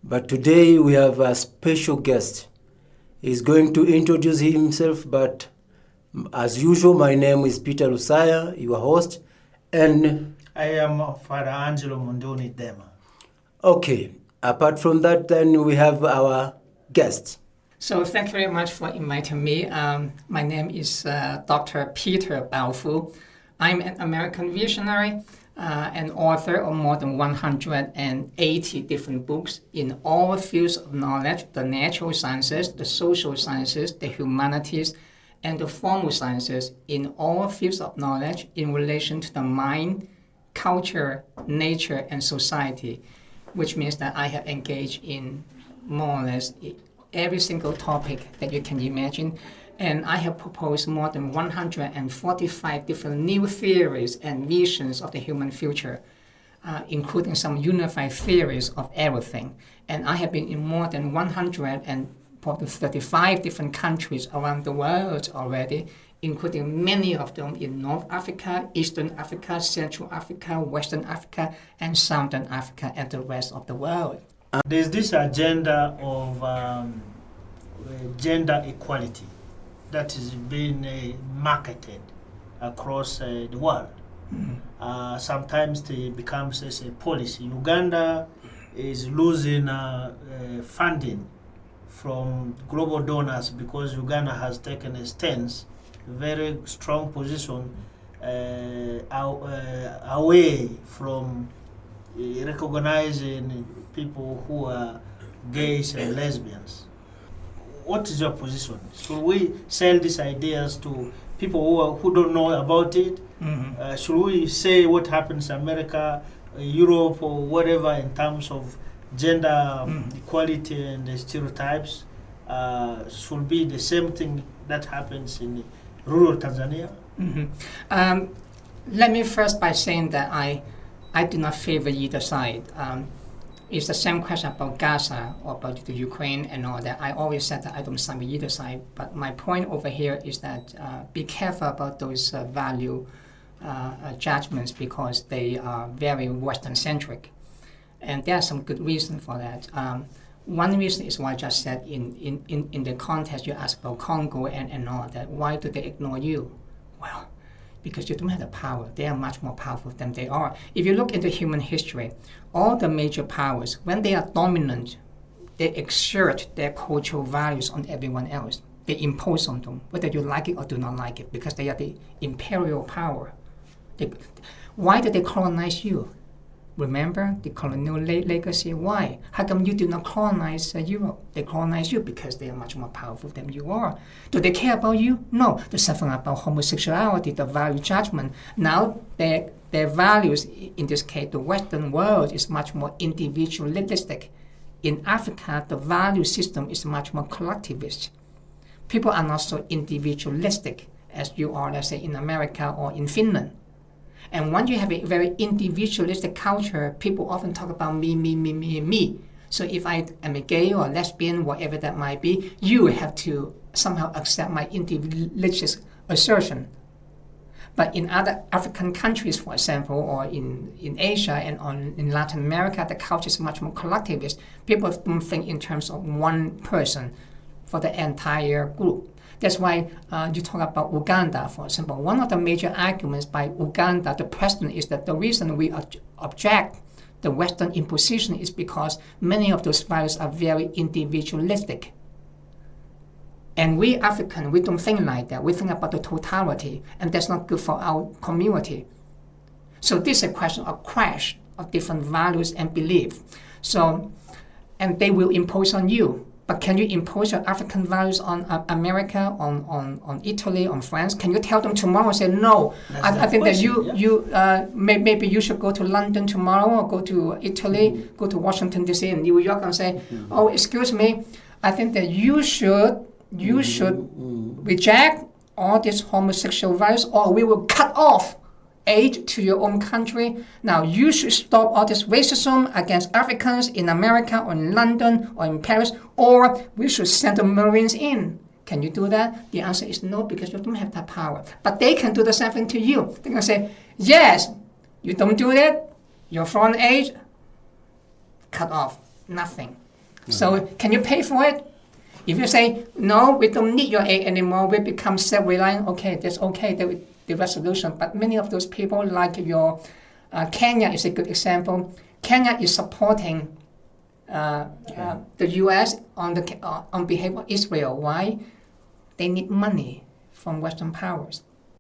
But today we have a special guest. He's going to introduce himself, but as usual, my name is Peter Lusaya, your host, and I am Father Angelo Munduni Dema. Okay, apart from that, then we have our guest. So thank you very much for inviting me. My name is Dr. Peter Baofu. I'm an American visionary, an author of more than 180 different books in all fields of knowledge, the natural sciences, the social sciences, the humanities, and the formal sciences in all fields of knowledge in relation to the mind, culture, nature, and society, which means that I have engaged in more or less every single topic that you can imagine. And I have proposed more than 145 different new theories and visions of the human future, including some unified theories of everything. And I have been in more than 135 different countries around the world already, including many of them in North Africa, Eastern Africa, Central Africa, Western Africa, and Southern Africa, and the rest of the world. There's this agenda of gender equality that is being marketed across the world. Mm-hmm. Sometimes it becomes as a policy. Uganda is losing funding from global donors because Uganda has taken a stance, a very strong position away from recognizing people who are gays and lesbians. What is your position? Should we sell these ideas to people who don't know about it? Mm-hmm. Should we say what happens in America, Europe, or whatever in terms of gender equality and the stereotypes? Should be the same thing that happens in rural Tanzania? Mm-hmm. Let me first by saying that I do not favor either side. It's the same question about Gaza or about the Ukraine and all that. I always said that I don't side with either side. But my point over here is that be careful about those value judgments because they are very Western-centric. And there are some good reasons for that. One reason is what I just said in the context you asked about Congo and all that. Why do they ignore you? Well, because you don't have the power. They are much more powerful than they are. If you look into human history, all the major powers, when they are dominant, they exert their cultural values on everyone else. They impose on them, whether you like it or do not like it, because they are the imperial power. Why did they colonize you? Remember the colonial legacy? Why? How come you did not colonize Europe? They colonized you because they are much more powerful than you are. Do they care about you? No. There's something about homosexuality, the value judgment. Now their values, in this case, the Western world is much more individualistic. In Africa, the value system is much more collectivist. People are not so individualistic as you are, let's say, in America or in Finland. And when you have a very individualistic culture, people often talk about me, me, me, me, me. So if I am a gay or lesbian, whatever that might be, you have to somehow accept my individualist assertion. But in other African countries, for example, or in Asia and in Latin America, the culture is much more collectivist. People don't think in terms of one person for the entire group. That's why you talk about Uganda, for example. One of the major arguments by Uganda, the president, is that the reason we object the Western imposition is because many of those values are very individualistic. And we Africans, we don't think like that. We think about the totality, and that's not good for our community. So this is a question of clash of different values and beliefs. So, and they will impose on you. But can you impose your African values on America, on Italy, on France? Can you tell them tomorrow, say, no, I think question, that maybe you should go to London tomorrow or go to Italy, go to Washington, D.C. and New York and say, oh, excuse me, I think that you should reject all these homosexual values or we will cut off aid to your own country. Now, you should stop all this racism against Africans in America or in London or in Paris, or we should send the Marines in. Can you do that? The answer is no, because you don't have that power. But they can do the same thing to you. They can say, yes, you don't do that, your foreign aid, cut off, nothing. So can you pay for it? If you say, no, we don't need your aid anymore, we become self-reliant, okay, that's okay, the resolution. But many of those people, like your Kenya is a good example. Kenya is supporting the U.S. on behalf of Israel. Why? They need money from Western powers.